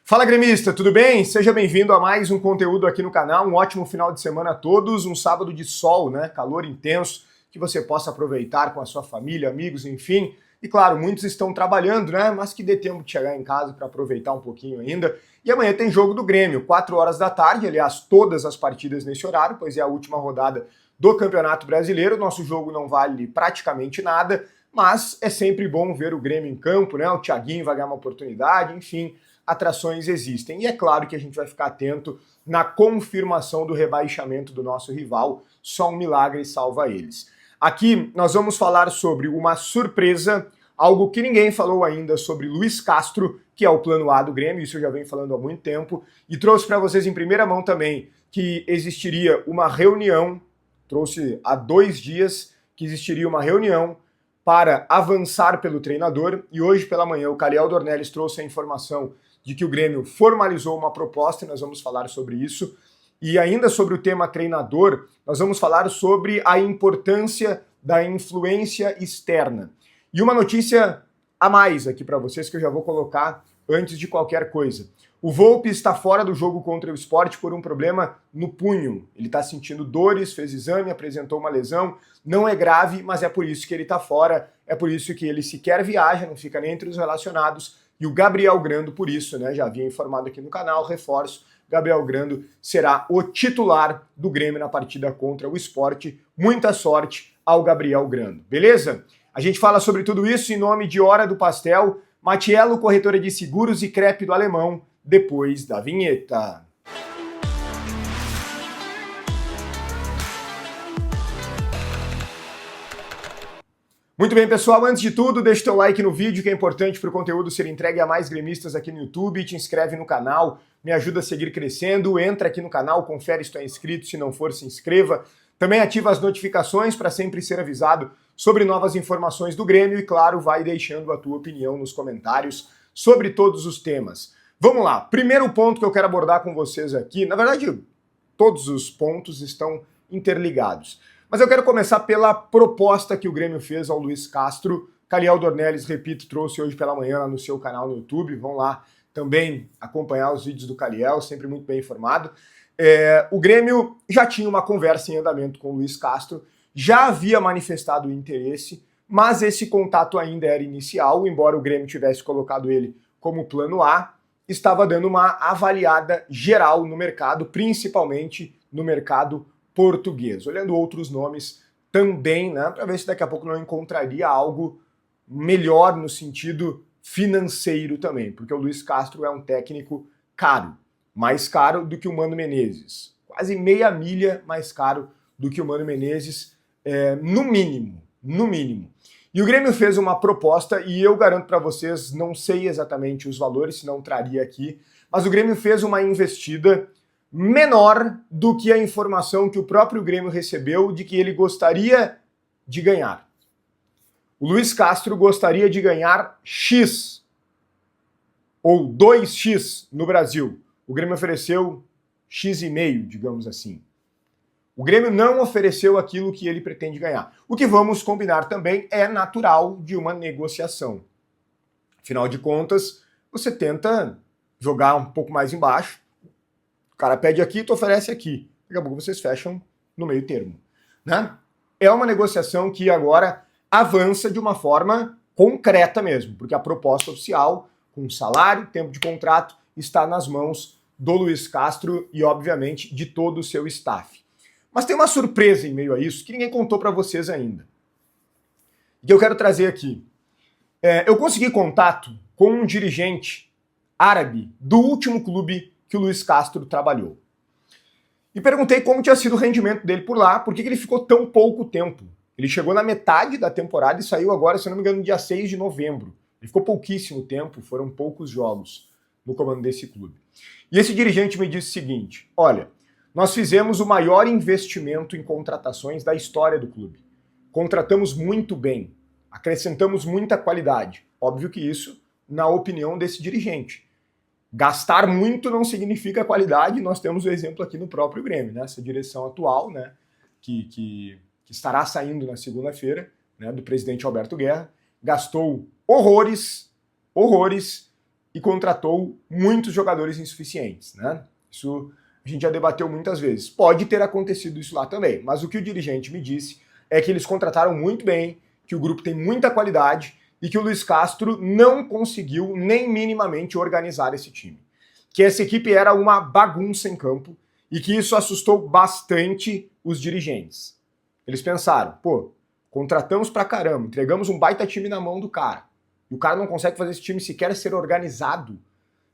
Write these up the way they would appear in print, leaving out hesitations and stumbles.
Fala gremista, tudo bem? Seja bem-vindo a mais um conteúdo aqui no canal. Um ótimo final de semana a todos, um sábado de sol, né? Calor intenso, que você possa aproveitar com a sua família, amigos, enfim. E claro, muitos estão trabalhando, né? Mas que dê tempo de chegar em casa para aproveitar um pouquinho ainda. E amanhã tem jogo do Grêmio, 4 horas da tarde, aliás, todas as partidas nesse horário, pois é a última rodada do Campeonato Brasileiro. Nosso jogo não vale praticamente nada, mas é sempre bom ver o Grêmio em campo, né? O Thiaguinho vai ganhar uma oportunidade, enfim, atrações existem. E é claro que a gente vai ficar atento na confirmação do rebaixamento do nosso rival. Só um milagre salva eles. Aqui nós vamos falar sobre uma surpresa, algo que ninguém falou ainda sobre Luiz Castro, que é o plano A do Grêmio, isso eu já venho falando há muito tempo, e trouxe para vocês em primeira mão também que existiria uma reunião, trouxe há 2 dias que existiria uma reunião para avançar pelo treinador, e hoje pela manhã o Caliel Dornelles trouxe a informação de que o Grêmio formalizou uma proposta, e nós vamos falar sobre isso. E ainda sobre o tema treinador, nós vamos falar sobre a importância da influência externa. E uma notícia a mais aqui para vocês que eu já vou colocar antes de qualquer coisa. O Volpi está fora do jogo contra o Sport por um problema no punho. Ele está sentindo dores, fez exame, apresentou uma lesão. Não é grave, mas é por isso que ele está fora. É por isso que ele sequer viaja, não fica nem entre os relacionados. E o Gabriel Grando, por isso, né, já havia informado aqui no canal, reforço, Gabriel Grando será o titular do Grêmio na partida contra o Sport. Muita sorte ao Gabriel Grando, beleza? A gente fala sobre tudo isso em nome de Hora do Pastel, Matiello, corretora de seguros e Crepe do Alemão, depois da vinheta. Muito bem, pessoal, antes de tudo, deixa o teu like no vídeo, que é importante para o conteúdo ser entregue a mais gremistas aqui no YouTube, te inscreve no canal, me ajuda a seguir crescendo, entra aqui no canal, confere se tu é inscrito, se não for, se inscreva. Também ativa as notificações para sempre ser avisado sobre novas informações do Grêmio e, claro, vai deixando a tua opinião nos comentários sobre todos os temas. Vamos lá, primeiro ponto que eu quero abordar com vocês aqui, na verdade, todos os pontos estão interligados. Mas eu quero começar pela proposta que o Grêmio fez ao Luiz Castro. Caliel Dornelles, repito, trouxe hoje pela manhã no seu canal no YouTube. Vão lá também acompanhar os vídeos do Caliel, sempre muito bem informado. O Grêmio já tinha uma conversa em andamento com o Luiz Castro, já havia manifestado o interesse, mas esse contato ainda era inicial, embora o Grêmio tivesse colocado ele como plano A, estava dando uma avaliada geral no mercado, principalmente no mercado português, olhando outros nomes também, né, para ver se daqui a pouco não encontraria algo melhor no sentido financeiro também, porque o Luiz Castro é um técnico caro, mais caro do que o Mano Menezes, quase meia milha mais caro do que o Mano Menezes, no mínimo, no mínimo. E o Grêmio fez uma proposta, e eu garanto para vocês, não sei exatamente os valores, senão traria aqui, mas o Grêmio fez uma investida menor do que a informação que o próprio Grêmio recebeu de que ele gostaria de ganhar. O Luiz Castro gostaria de ganhar X, ou 2X no Brasil. O Grêmio ofereceu X,5, digamos assim. O Grêmio não ofereceu aquilo que ele pretende ganhar. O que vamos combinar também é natural de uma negociação. Afinal de contas, você tenta jogar um pouco mais embaixo. O cara pede aqui, tu oferece aqui. Daqui a pouco vocês fecham no meio termo, né? É uma negociação que agora avança de uma forma concreta mesmo, porque a proposta oficial, com salário, tempo de contrato, está nas mãos do Luiz Castro e, obviamente, de todo o seu staff. Mas tem uma surpresa em meio a isso que ninguém contou para vocês ainda. E que eu quero trazer aqui. Eu consegui contato com um dirigente árabe do último clube que o Luiz Castro trabalhou. E perguntei como tinha sido o rendimento dele por lá, por que ele ficou tão pouco tempo. Ele chegou na metade da temporada e saiu agora, se não me engano, no dia 6 de novembro. Ele ficou pouquíssimo tempo, foram poucos jogos no comando desse clube. E esse dirigente me disse o seguinte: olha, nós fizemos o maior investimento em contratações da história do clube. Contratamos muito bem, acrescentamos muita qualidade. Óbvio que isso, na opinião desse dirigente. Gastar muito não significa qualidade, nós temos o exemplo aqui no próprio Grêmio, né? Essa direção atual, né? Que estará saindo na segunda-feira, né? Do presidente Alberto Guerra, gastou horrores e contratou muitos jogadores insuficientes, né? Isso a gente já debateu muitas vezes. Pode ter acontecido isso lá também, mas o que o dirigente me disse é que eles contrataram muito bem, que o grupo tem muita qualidade e que o Luiz Castro não conseguiu nem minimamente organizar esse time. Que essa equipe era uma bagunça em campo e que isso assustou bastante os dirigentes. Eles pensaram, pô, contratamos pra caramba, entregamos um baita time na mão do cara. E o cara não consegue fazer esse time sequer ser organizado.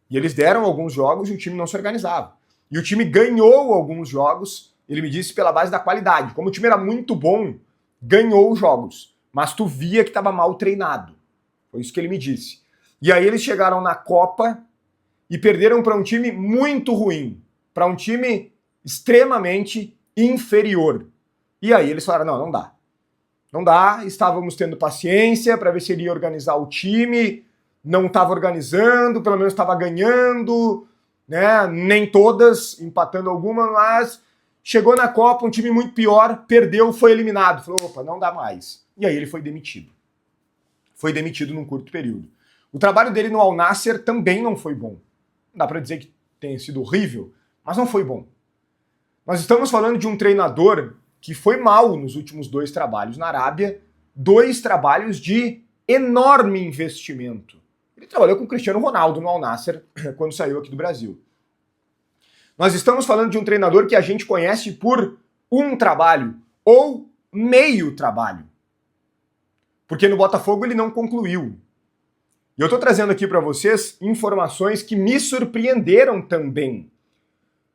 E eles deram alguns jogos e o time não se organizava. E o time ganhou alguns jogos, ele me disse, pela base da qualidade. Como o time era muito bom, ganhou os jogos. Mas tu via que estava mal treinado. Foi isso que ele me disse. E aí eles chegaram na Copa e perderam para um time muito ruim. Para um time extremamente inferior. E aí eles falaram, não dá. Não dá, estávamos tendo paciência para ver se ele ia organizar o time, não estava organizando, pelo menos estava ganhando, né? Nem todas, empatando alguma, mas chegou na Copa, um time muito pior, perdeu, foi eliminado. Falou, opa, não dá mais. E aí ele foi demitido. Foi demitido num curto período. O trabalho dele no Al Nassr também não foi bom. Não dá para dizer que tenha sido horrível, mas não foi bom. Nós estamos falando de um treinador que foi mal nos últimos 2 trabalhos na Arábia, 2 trabalhos de enorme investimento. Ele trabalhou com o Cristiano Ronaldo no Al Nassr quando saiu aqui do Brasil. Nós estamos falando de um treinador que a gente conhece por um trabalho ou meio trabalho. Porque no Botafogo ele não concluiu. E eu estou trazendo aqui para vocês informações que me surpreenderam também.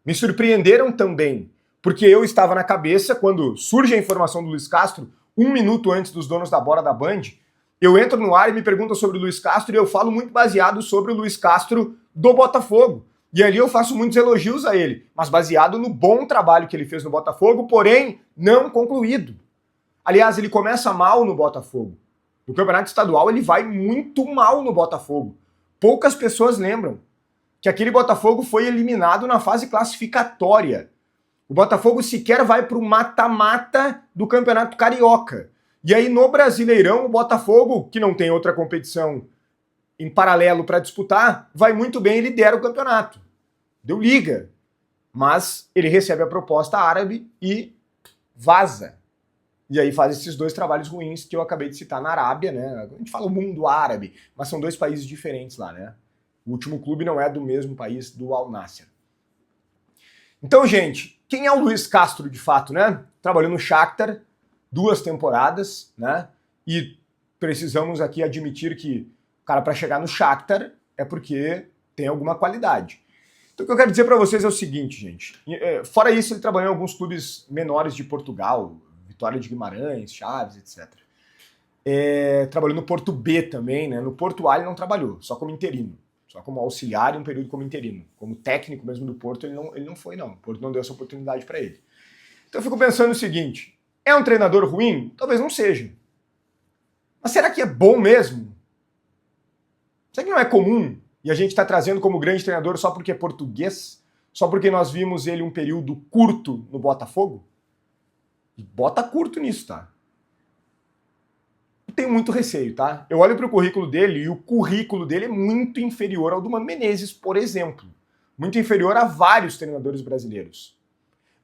Me surpreenderam também. Porque eu estava na cabeça, quando surge a informação do Luiz Castro, 1 minuto antes dos donos da bola da Band, eu entro no ar e me perguntam sobre o Luiz Castro e eu falo muito baseado sobre o Luiz Castro do Botafogo. E ali eu faço muitos elogios a ele, mas baseado no bom trabalho que ele fez no Botafogo, porém não concluído. Aliás, ele começa mal no Botafogo. No Campeonato Estadual ele vai muito mal no Botafogo. Poucas pessoas lembram que aquele Botafogo foi eliminado na fase classificatória. O Botafogo sequer vai para o mata-mata do Campeonato Carioca. E aí no Brasileirão, o Botafogo, que não tem outra competição em paralelo para disputar, vai muito bem e lidera o campeonato. Deu liga. Mas ele recebe a proposta árabe e vaza. E aí faz esses 2 trabalhos ruins que eu acabei de citar na Arábia, né? A gente fala o mundo árabe, mas são 2 países diferentes lá, né? O último clube não é do mesmo país do Al Nassr. Então, gente, quem é o Luiz Castro de fato, né? Trabalhou no Shakhtar 2 temporadas, né? E precisamos aqui admitir que o cara, para chegar no Shakhtar, é porque tem alguma qualidade. Então o que eu quero dizer para vocês é o seguinte, gente. Fora isso, ele trabalhou em alguns clubes menores de Portugal, Vitória de Guimarães, Chaves, etc. Trabalhou no Porto B também, né? No Porto A ele não trabalhou, só como interino. Só como auxiliar e um período como interino. Como técnico mesmo do Porto, ele não foi, não. O Porto não deu essa oportunidade para ele. Então eu fico pensando o seguinte, é um treinador ruim? Talvez não seja. Mas será que é bom mesmo? Será que não é comum? E a gente está trazendo como grande treinador só porque é português? Só porque nós vimos ele um período curto no Botafogo? E bota curto nisso, tá? Eu tenho muito receio, tá? Eu olho para o currículo dele e o currículo dele é muito inferior ao do Mano Menezes, por exemplo. Muito inferior a vários treinadores brasileiros.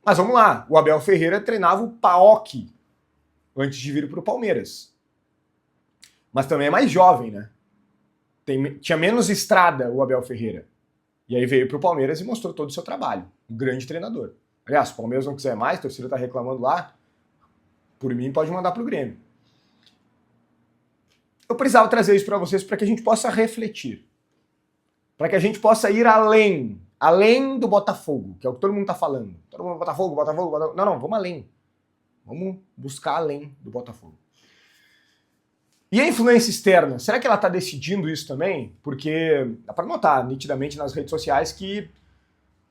Mas vamos lá, o Abel Ferreira treinava o PAOK antes de vir para o Palmeiras. Mas também é mais jovem, né? Tinha menos estrada o Abel Ferreira. E aí veio para o Palmeiras e mostrou todo o seu trabalho. Um grande treinador. Aliás, se o Palmeiras não quiser mais, a torcida está reclamando lá, por mim pode mandar para o Grêmio. Eu precisava trazer isso para vocês para que a gente possa refletir. Para que a gente possa ir além do Botafogo, que é o que todo mundo está falando. Todo mundo, Botafogo. Não, vamos além. Vamos buscar além do Botafogo. E a influência externa, será que ela está decidindo isso também? Porque dá para notar nitidamente nas redes sociais que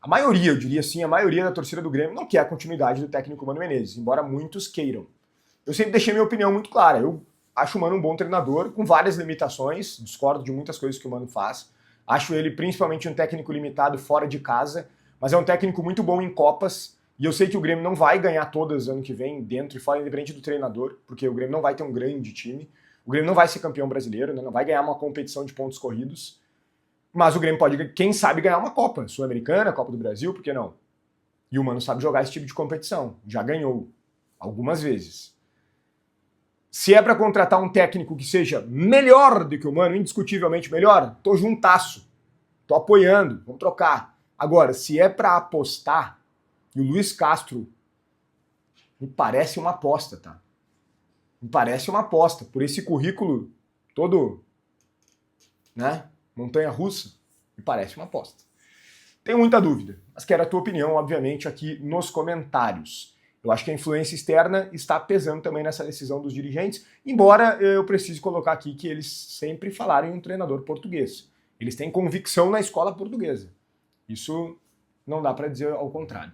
a maioria, eu diria assim, a maioria da torcida do Grêmio não quer a continuidade do técnico Mano Menezes, embora muitos queiram. Eu sempre deixei minha opinião muito clara. Eu acho o Mano um bom treinador, com várias limitações, discordo de muitas coisas que o Mano faz. Acho ele principalmente um técnico limitado fora de casa, mas é um técnico muito bom em Copas, e eu sei que o Grêmio não vai ganhar todas ano que vem, dentro e fora, independente do treinador, porque o Grêmio não vai ter um grande time. O Grêmio não vai ser campeão brasileiro, né? Não vai ganhar uma competição de pontos corridos. Mas o Grêmio pode, quem sabe, ganhar uma Copa Sul-Americana, Copa do Brasil, por que não? E o Mano sabe jogar esse tipo de competição. Já ganhou algumas vezes. Se é para contratar um técnico que seja melhor do que o Mano, indiscutivelmente melhor, tô juntasso. Tô apoiando, vamos trocar. Agora, se é para apostar, e o Luiz Castro me parece uma aposta, tá? Me parece uma aposta. Por esse currículo todo, né? Montanha-russa, me parece uma aposta. Tenho muita dúvida, mas quero a tua opinião, obviamente, aqui nos comentários. Eu acho que a influência externa está pesando também nessa decisão dos dirigentes, embora eu precise colocar aqui que eles sempre falaram em um treinador português. Eles têm convicção na escola portuguesa. Isso não dá para dizer ao contrário.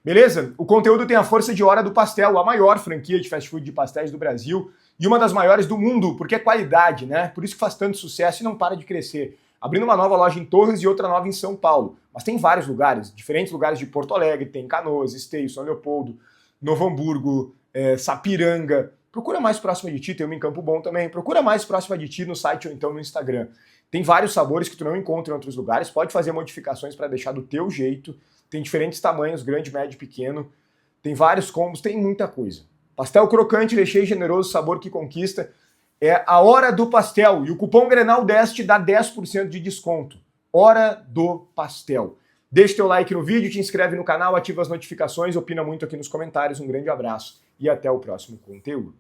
Beleza? O conteúdo tem a força de Hora do Pastel, a maior franquia de fast food de pastéis do Brasil e uma das maiores do mundo, porque é qualidade, né? Por isso que faz tanto sucesso e não para de crescer. Abrindo uma nova loja em Torres e outra nova em São Paulo. Mas tem vários lugares, diferentes lugares de Porto Alegre, tem Canoas, Esteio, São Leopoldo, Novo Hamburgo, Sapiranga. Procura mais próxima de ti, tem uma em Campo Bom também. Procura mais próxima de ti no site ou então no Instagram. Tem vários sabores que tu não encontra em outros lugares, pode fazer modificações para deixar do teu jeito. Tem diferentes tamanhos, grande, médio, pequeno. Tem vários combos, tem muita coisa. Pastel crocante, recheio generoso, sabor que conquista. É a Hora do Pastel. E o cupom Grenal 10 te dá 10% de desconto. Hora do Pastel. Deixa teu like no vídeo, te inscreve no canal, ativa as notificações, opina muito aqui nos comentários. Um grande abraço e até o próximo conteúdo.